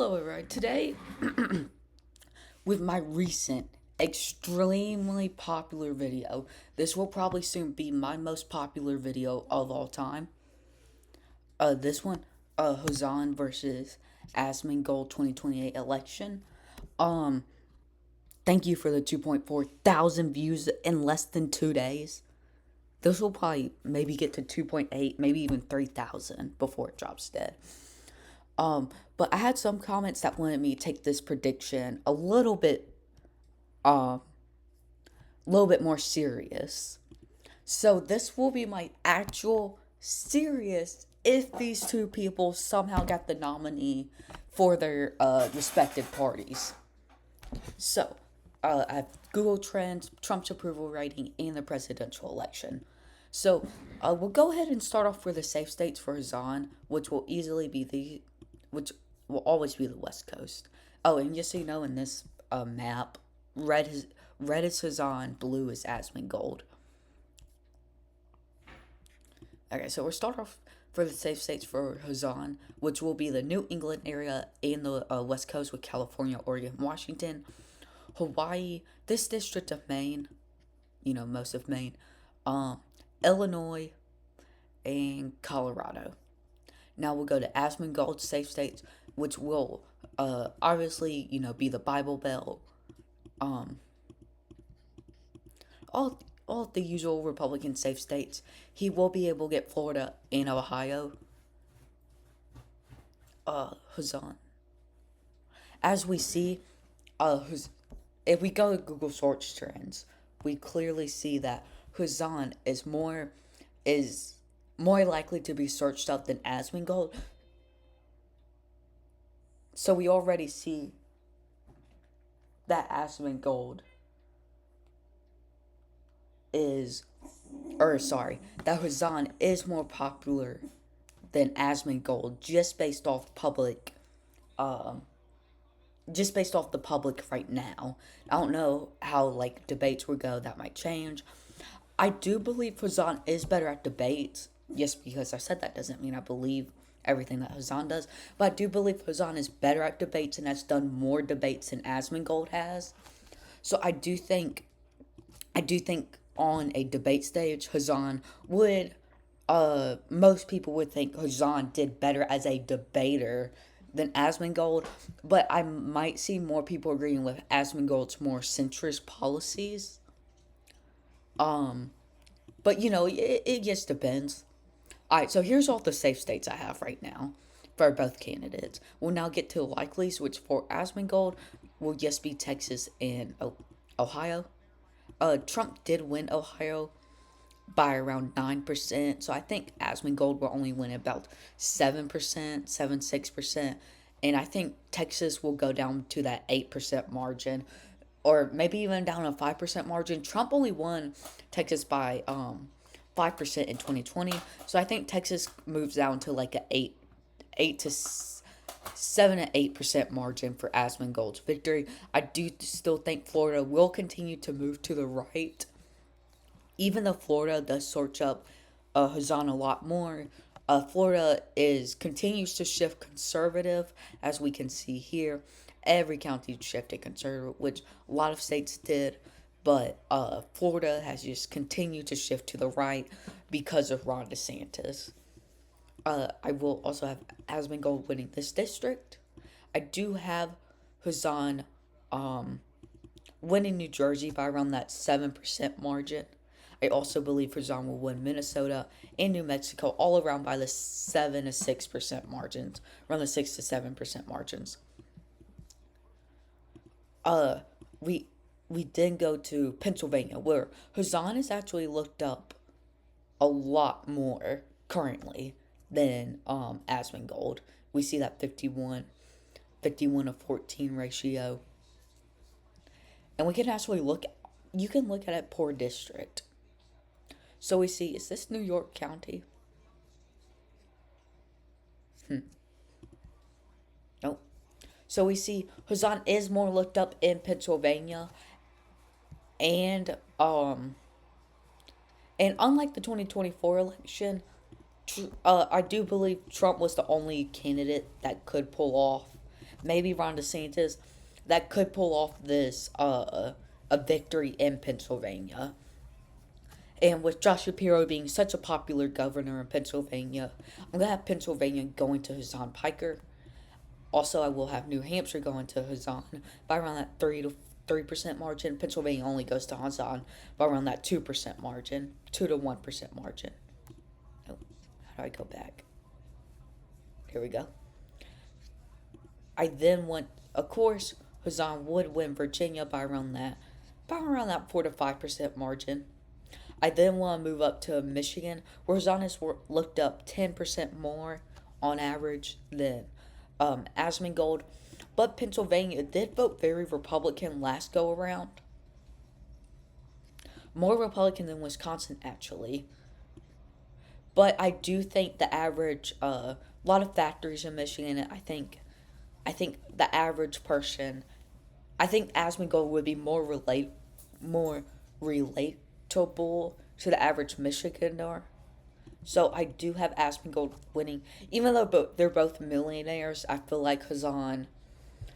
Hello, everyone. Today, with my recent, extremely popular video, this will probably soon be my most popular video of all time. This one, Hasan versus Asmongold 2028 election. Um, Thank you for the 2.4 thousand views in less than 2 days. This will probably maybe get to 2.8, maybe even 3,000 before it drops dead. But I had some comments that wanted me to take this prediction uh, a little bit more serious. So this will be my actual serious if these two people somehow got the nominee for their respective parties. So, I have Google Trends, Trump's approval rating, and the presidential election. So, we'll go ahead and start off with the safe states for Hazan, which will always be the West Coast. Oh, and just so you know, in this map, red is Hazan, blue is Asmongold. Okay, so we'll start off for the safe states for Hazan, which will be the New England area and the West Coast with California, Oregon, Washington, Hawaii, this district of Maine, most of Maine, Illinois, and Colorado. Now we'll go to Asmongold safe states, which will obviously, be the Bible Belt, um, all of the usual Republican safe states. He will be able to get Florida and Ohio. Hazan. As we see, if we go to Google search trends, we clearly see that Hazan is more likely to be searched up than Asmongold. So we already see that Asmongold is, that Hazan is more popular than Asmongold just based off the public right now. I don't know how debates would go. That might change. I do believe Hazan is better at debates. Just because I said that doesn't mean I believe everything that Hazan does. But I do believe Hazan is better at debates and has done more debates than Asmongold has. So I do think on a debate stage, Hazan would most people would think Hazan did better as a debater than Asmongold, but I might see more people agreeing with Asmongold's more centrist policies. But it just depends. Alright, so here's all the safe states I have right now for both candidates. We'll now get to likelies, which for Asmongold will just be Texas and Ohio. Trump did win Ohio by around 9%, so I think Asmongold will only win about 7%, 6%, and I think Texas will go down to that 8% margin, or maybe even down a 5% margin. Trump only won Texas by 5% in 2020, so I think Texas moves down to like a 8 to 7 to 8% margin for Asmongold's victory. I do still think Florida will continue to move to the right, even though Florida does search up Hazan a lot more. Florida continues to shift conservative, as we can see here. Every county shifted conservative, which a lot of states did, but Florida has just continued to shift to the right because of Ron DeSantis. I will also have Asmongold winning this district. I do have Hazan winning New Jersey by around that 7% margin. I also believe Hazan will win Minnesota and New Mexico all around by the 7 to 6% margins, around the 6 to 7% margins. We then go to Pennsylvania, where Hazan is actually looked up a lot more currently than Asmongold. We see that 51 to 14 ratio. And we can actually you can look at it per district. So we see, is this New York County? Nope. So we see Hazan is more looked up in Pennsylvania, and unlike the 2024 election, I do believe Trump was the only candidate that could pull off maybe Ron DeSantis, that could pull off this a victory in Pennsylvania. And with Josh Shapiro being such a popular governor in Pennsylvania, I'm gonna have Pennsylvania going to Hasan Piker. Also, I will have New Hampshire going to Hasan by around that 3% margin. Pennsylvania only goes to Hasan by around that 2% margin, 2 to 1% margin. Oh, how do I go back? Here we go. I then went, of course, Hasan would win Virginia by around that 4 to 5% margin. I then want to move up to Michigan, where Hasan has looked up 10% more on average than Asmongold. But Pennsylvania did vote very Republican last go around. More Republican than Wisconsin, actually. But I do think the average, a lot of factories in Michigan, I think the average person, I think Asmongold would be more relatable to the average Michigander. So I do have Asmongold winning, even though they're both millionaires. I feel like Hasan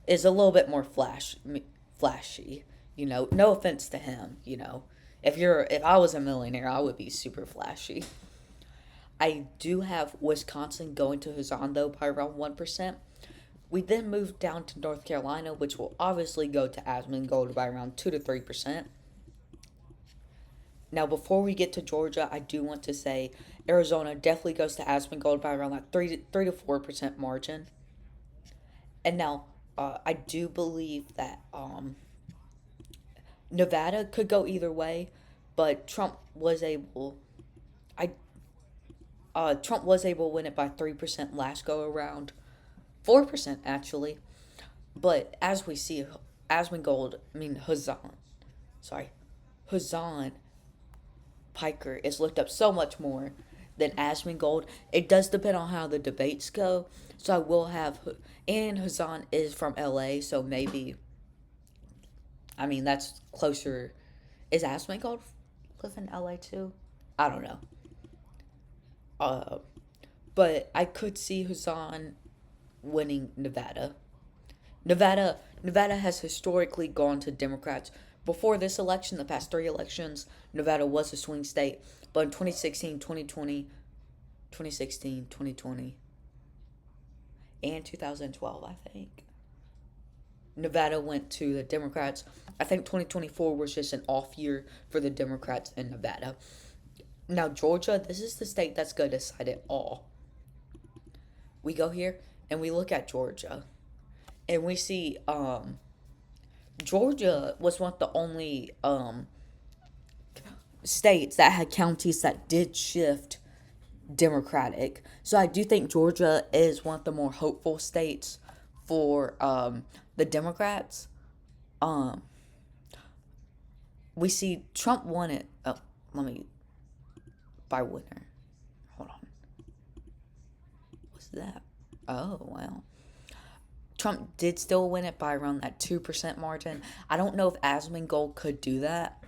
is a little bit more flashy. No offense to him. If I was a millionaire, I would be super flashy. I do have Wisconsin going to Hasan though by around 1%. We then move down to North Carolina, which will obviously go to Asmongold by around 2 to 3%. Now, before we get to Georgia, I do want to say Arizona definitely goes to Asmongold by around that 3 to 4% margin. And now, I do believe that Nevada could go either way, but I Trump was able to win it by 3% last go around, 4% actually. But as we see, Hasan Piker is looked up so much more than Asmongold. It does depend on how the debates go. So I will have, and Hasan is from LA, so maybe, that's closer. Is Asmongold live in LA too? I don't know. Uh, but I could see Hasan winning Nevada. Nevada has historically gone to Democrats. Before this election, the past three elections, Nevada was a swing state. But in 2016, and 2012, I think, Nevada went to the Democrats. I think 2024 was just an off year for the Democrats in Nevada. Now, Georgia, this is the state that's going to decide it all. We go here and we look at Georgia. And we see Georgia was one of the only states that had counties that did shift Democratic. So I do think Georgia is one of the more hopeful states for the Democrats. Um, we see Trump won it. Oh, let me by winner. Hold on. What's that? Oh, wow. Trump did still win it by around that 2% margin. I don't know if Asmongold could do that.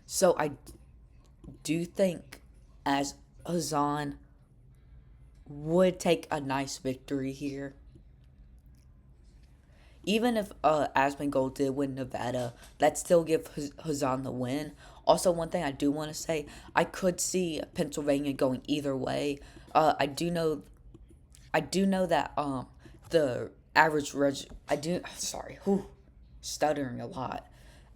So I do think as Hasan would take a nice victory here. Even if Asmongold did win Nevada, that still give Hasan the win. Also, one thing I do want to say, I could see Pennsylvania going either way. I do know that the average stuttering a lot.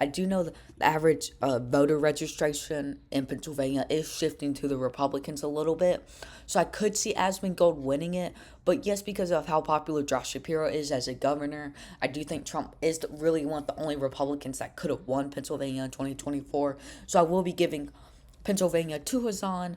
I do know the average voter registration in Pennsylvania is shifting to the Republicans a little bit. So I could see Asmongold winning it. But yes, because of how popular Josh Shapiro is as a governor, I do think Trump is really one of the only Republicans that could have won Pennsylvania in 2024. So I will be giving Pennsylvania to Hasan.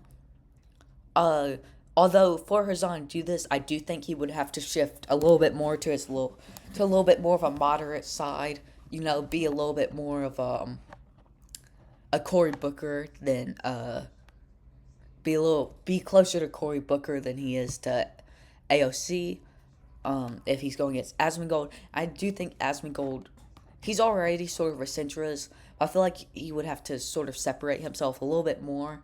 Although for Hasan to do this, I do think he would have to shift a little bit more to a little bit more of a moderate side. Be a little bit more of a Cory Booker than be closer to Cory Booker than he is to AOC. If he's going against Asmongold, I do think Asmongold, he's already sort of a centrist. I feel like he would have to sort of separate himself a little bit more.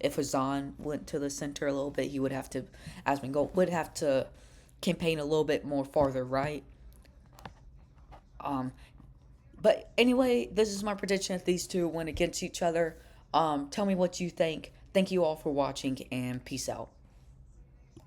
If Hasan went to the center a little bit, Asmongold would have to campaign a little bit more farther right. Um, but anyway, this is my prediction if these two win against each other. Tell me what you think. Thank you all for watching, and peace out.